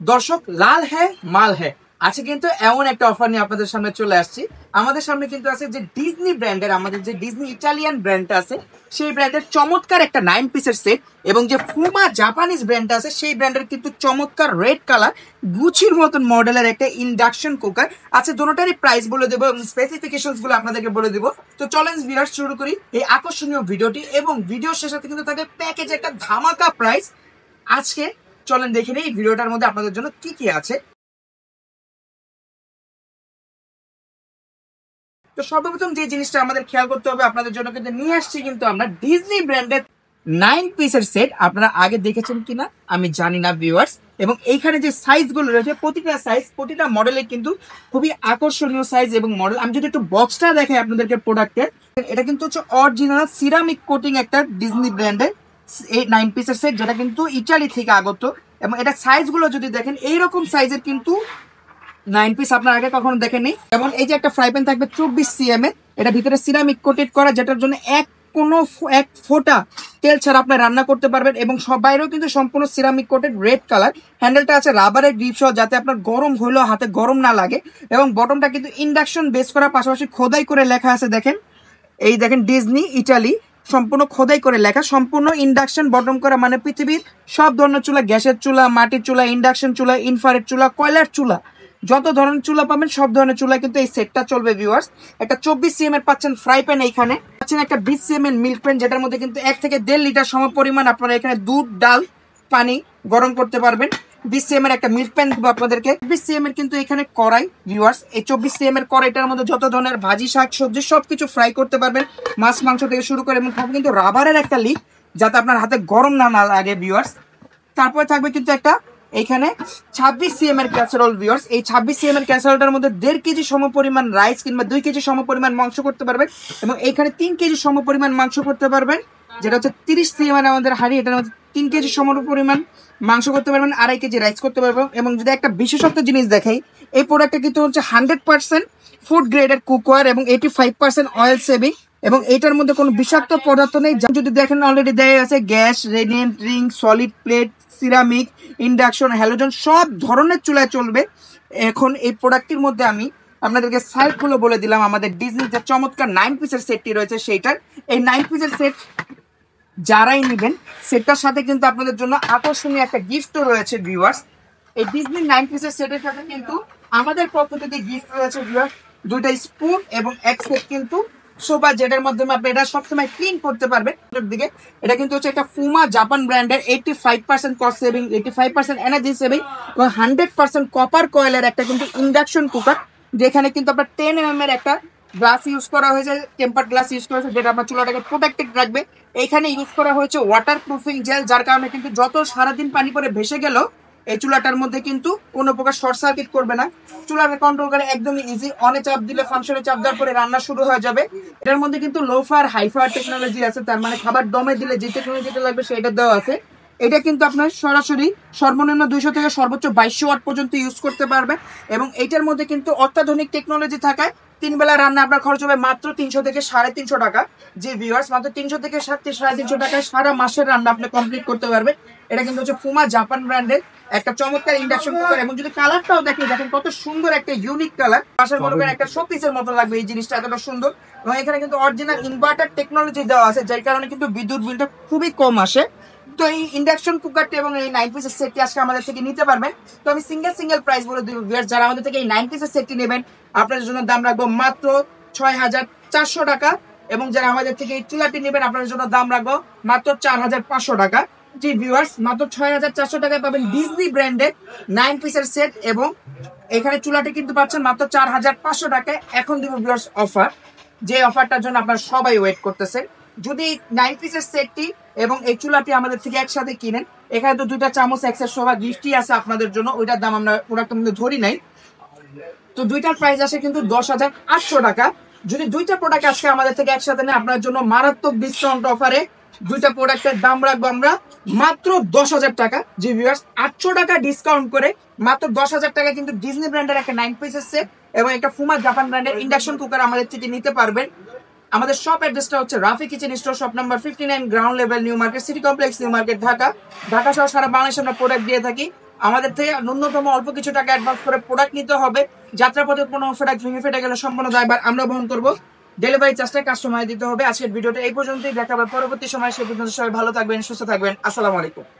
দর্শক, লাল হ্যাঁ মাল হ্যাঁ আছে কিন্তু এমন একটা অফার নিয়ে আপনাদের সামনে চলে আসছি। আমাদের সামনে কিন্তু আছে যে ডিজনি ব্র্যান্ডের, আমাদের যে ডিজনি ইটালিয়ান ব্র্যান্ডটা আছে সেই ব্র্যান্ডের চমৎকার একটা 9 পিসের সেট, এবং যে ফুমা জাপানিজ ব্র্যান্ডটা আছে সেই ব্র্যান্ডের কিন্তু চমৎকার রেড কালার গুচির মতন মডেলের একটা ইন্ডাকশন কুকার আছে। দুটোটারই প্রাইস বলে দেবো এবং স্পেসিফিকেশনস গুলো আপনাদেরকে বলে দেবো। তো চলেন ভিউয়ার্স শুরু করি এই আকর্ষণীয় ভিডিওটি, এবং ভিডিও শেষে কিন্তু থাকে প্যাকেজে একটা ধামাকা প্রাইস। আজকে চলেন দেখে নিই এই ভিডিওটার মধ্যে আপনাদের জন্য কি কি আছে। তো সর্বপ্রথম যে জিনিসটা আমাদের খেয়াল করতে হবে, আপনাদের জন্য কিন্তু নিয়ে আসছি কিন্তু আমরা ডিজনি ব্র্যান্ডের 9 পিসের সেট। আপনারা আগে দেখেছেন কিনা আমি জানি না ভিউয়ার্স, এবং এইখানে যে সাইজ গুলো রয়েছে প্রতিটা সাইজ প্রতিটা মডেলে কিন্তু খুবই আকর্ষণীয় সাইজ এবং মডেল। আমি যদি একটু বক্সটা দেখাই আপনাদেরকে প্রোডাক্টের, এটা কিন্তু হচ্ছে অরিজিনাল সিরামিক কোটিং একটা ডিজনি ব্র্যান্ডের এই 9 পিসের সেট, যেটা কিন্তু ইটালি থেকে আগত। এবং এটা সাইজ গুলো যদি দেখেন এইরকম সাইজের কিন্তু 9 পিস আপনার আগে কখনো দেখেননি। যেমন এই যে একটা ফ্রাই প্যান থাকবে 24 cm এর, এটা ভিতরে সিরামিক কোটেড করা, যেটার জন্য এক ফোঁটা তেল ছাড়া আপনি রান্না করতে পারবেন। এবং সব বাইরেও কিন্তু সম্পূর্ণ সিরামিক কোটেড রেড কালার। হ্যান্ডেলটা আছে রাবারের গ্রিপ সহ, যাতে আপনার গরম হলেও হাতে গরম না লাগে। এবং বটনটা কিন্তু ইন্ডাকশন বেস করা, পাশাপাশি খোদাই করে লেখা আছে দেখেন, এই দেখেন ডিজনি ইটালি, সম্পূর্ণ খোদাই করে লেখা, সম্পূর্ণ ইন্ডাকশন বটম করা। মানে পৃথিবীর সব ধরনের চুলা, গ্যাসের চুলা, মাটির চুলা, ইন্ডাকশন চুলা, ইনফ্রারেড চুলা, কয়লার চুলা, যত ধরনের চুলা পাবেন সব ধরনের চুলা কিন্তু এই সেটটা চলবে ভিউয়ার্স। একটা 24 cm এর পাচ্ছেন ফ্রাই প্যান, এইখানে পাচ্ছেন একটা 20 cm এর মিল্ক প্যান, যেটার মধ্যে কিন্তু 1 থেকে 1.5 লিটার সম পরিমাণ আপনারা এখানে দুধ, ডাল, পানি গরম করতে পারবেন। 20 cm এর একটা মিল্ক প্যান দেবো আপনাদেরকে। 24 cm এর কিন্তু এখানে কড়াই ভিউয়ার্স, এই 24 cm এর কড়াইটার মধ্যে যত ধরনের ভাজি, শাক, সবজি সবকিছু ফ্রাই করতে পারবেন, মাছ মাংস থেকে শুরু করে। এবং থাকবে কিন্তু রাবারের একটা লিক, যাতে আপনার হাতে গরম না লাগে ভিউয়ার্স। তারপরে থাকবে কিন্তু একটা এইখানে 26 cm এর ক্যাসারোল ভিউয়ার্স। এই 26 cm এর ক্যাসারোলটার মধ্যে 1.5 কেজি সম পরিমাণ রাইস কিংবা 2 কেজি সম পরিমাণ মাংস করতে পারবেন। এবং এইখানে 3 কেজি সম পরিমাণ মাংস করতে পারবেন, যেটা হচ্ছে 30 cm আমাদের হাঁড়ি, এটার মধ্যে 3 কেজি সম পরিমাণ মাংস করতে পারবেন, 2.5 কেজি রাইস করতে পারবেন। এবং যদি একটা বিশেষত্ব জিনিস দেখাই, এই প্রোডাক্টটা কিন্তু হচ্ছে 100% ফুড গ্রেডের কুকওয়্যার এবং 85% অয়েল সেভিং। এবং এটার মধ্যে কোনো বিষাক্ত পদার্থ নেই। যদি দেখেন অলরেডি দেয়া আছে gas, radiant ring, solid plate, ceramic, induction, halogen সব ধরনের চুলায় চলবে। এখন এই প্রোডাক্টটির মধ্যে আমি আপনাদেরকে সাইডগুলো বলে দিলাম। আমাদের ডিজনি যে চমৎকার 9 পিসের সেটটি রয়েছে সেইটার, এই 9 পিসের সেট যারাই নেবেন সেটার সাথে কিন্তু আপনাদের জন্য আকর্ষণীয় একটা গিফটও রয়েছে ভিউয়ার্স। এই ডিজনি 9 পিসের সেটের সাথে কিন্তু আমাদের পক্ষ থেকে গিফট রয়েছে ভিউয়ার্স, 2টা স্পুন এবং এক সেট কিন্তু সোফা, যেটার মাধ্যমে আপনি এটা সবসময় ক্লিন করতে পারবেন দিকে। এটা কিন্তু হচ্ছে একটা ফুমা জাপান ব্র্যান্ডের 85% কস্ট সেভিং, 85% এনার্জি সেভিং এবং 100% কপার কয়েলের একটা কিন্তু ইন্ডাকশন কুকার, যেখানে কিন্তু আপনার 10 mm এর একটা গ্লাস ইউজ করা হয়েছে, টেম্পার গ্লাস ইউজ করা হয়েছে, যেটা আপনার চুলাটাকে প্রোটেক্টেড রাখবে। এইখানে ইউজ করা হয়েছে ওয়াটার প্রুফিং জেল, যার কারণে কিন্তু যত সারাদিন পানি পরে ভেসে গেল এই চুলাটার মধ্যে কিন্তু কোনো প্রকার শর্ট সার্কিট করবে না। চুলাকে কন্ট্রোল করে একদমই ইজি, অনে চাপ দিলে ফাংশনে চাপ দেওয়ার পরে রান্না শুরু হয়ে যাবে। এটার মধ্যে কিন্তু লো ফায়ার হাই ফায়ার টেকনোলজি আছে, তার মানে খাবার দমে দিলে যে টেকনোলজিটা লাগবে সেটা দেওয়া আছে। এটা কিন্তু আপনার সরাসরি সর্বনিম্ন 200 থেকে সর্বোচ্চ 2200 ওয়াট পর্যন্ত ইউজ করতে পারবে। এবং এইটার মধ্যে কিন্তু অত্যাধুনিক টেকনোলজি থাকায় 3 বেলা রান্না আপনার খরচ হবে মাত্র 300 থেকে 350 টাকা। যে ভিউয়ার্স, মাত্র 300 থেকে 350 টাকায় সারা মাসের রান্না আপনি কমপ্লিট করতে পারবেন। এটা কিন্তু হচ্ছে ফুমা জাপান ব্র্যান্ডের একটা চমৎকার ইন্ডাকশন কুকার। এবং যদি কালারটাও দেখেন কত সুন্দর একটা ইউনিক কালার, পাশের মনে করেন একটা শোপিসের মতো লাগবে এই জিনিসটা, এতটা সুন্দর। এবং এখানে কিন্তু অরিজিনাল ইনভার্টার টেকনোলজি দেওয়া আছে, যার কারণে কিন্তু বিদ্যুৎ বিলটা খুবই কম আসে। তো এই ইন্ডাকশন কুকারটি এবং এই 9 পিসের সেটটি আজকে আমাদের থেকে নিতে পারবেন। তো আমি সিঙ্গেল প্রাইস বলে দিব, যারা আমাদের থেকে এই 9 পিসের সেটটি নেবেন আপনাদের জন্য দাম রাখবো মাত্র 6400 টাকা। এবং যারা আমাদের থেকে এই চুলাটি নেবেন আপনাদের জন্য দাম রাখবো মাত্র 4500 টাকা। জি ভিউয়ার্স, মাত্র 6400 টাকায় পাবেন ডিজনি ব্র্যান্ডের 9 পিসের সেট। এবং এখানে চুলাটি কিন্তু পাচ্ছেন মাত্র 4500 টাকায়। এখন দিব ভিউয়ার্স অফার, যে অফারটার জন্য আপনারা সবাই ওয়েট করতেছেন। যদি 9 পিসের সেটটি এবং এই চুলাটি আমাদের থেকে একসাথে কিনেন, এখানে তো 2টা চামচ এক্সের সভা গিফটই আছে আপনাদের জন্য, ওইটার দাম আমরা প্রোডাক্টের মধ্যে ধরি নাই। তো দুইটার প্রাইস আসে কিন্তু 10,800 টাকা। যদি দুইটা প্রোডাক্ট আজকে আমাদের থেকে একসাথে নেন আপনার জন্য মারাত্মক ডিসকাউন্ট অফারে দুইটা প্রোডাক্টের দাম রাখবো আমরা মাত্র 10,000 টাকা। জি ভিউয়ার্স, 800 টাকা ডিসকাউন্ট করে মাত্র 10,000 টাকা কিন্তু ডিজনি ব্র্যান্ডের একটা 9 পিসের সেট এবং একটা ফুমা জাপান ব্র্যান্ডের ইন্ডাকশন কুকার আমাদের থেকে নিতে পারবেন। আমাদের শপ অ্যাড্রেসটা হচ্ছে Rafi kitchen store, shop number 59, ground level, new market, city complex, new market, Dhaka. Dhaka সহ সারা বাংলাদেশে আমরা প্রোডাক্ট দিয়ে থাকি। আমাদের থেকে ন্যূনতম অল্প কিছু টাকা অ্যাডভান্স করে প্রোডাক্ট নিতে হবে। যাত্রাপথে কোনো প্রোডাক্ট ভেঙে ফেটে গেলে সম্পূর্ণ দায়ভার আমরা বহন করবো। ডেলিভারি চার্জটা কাস্টমারে দিতে হবে। আজকের ভিডিওটা এই পর্যন্তই, দেখা হবে পরবর্তী সময়। সে পর্যন্ত সবাই ভালো থাকবেন, সুস্থ থাকবেন। আসসালামু আলাইকুম।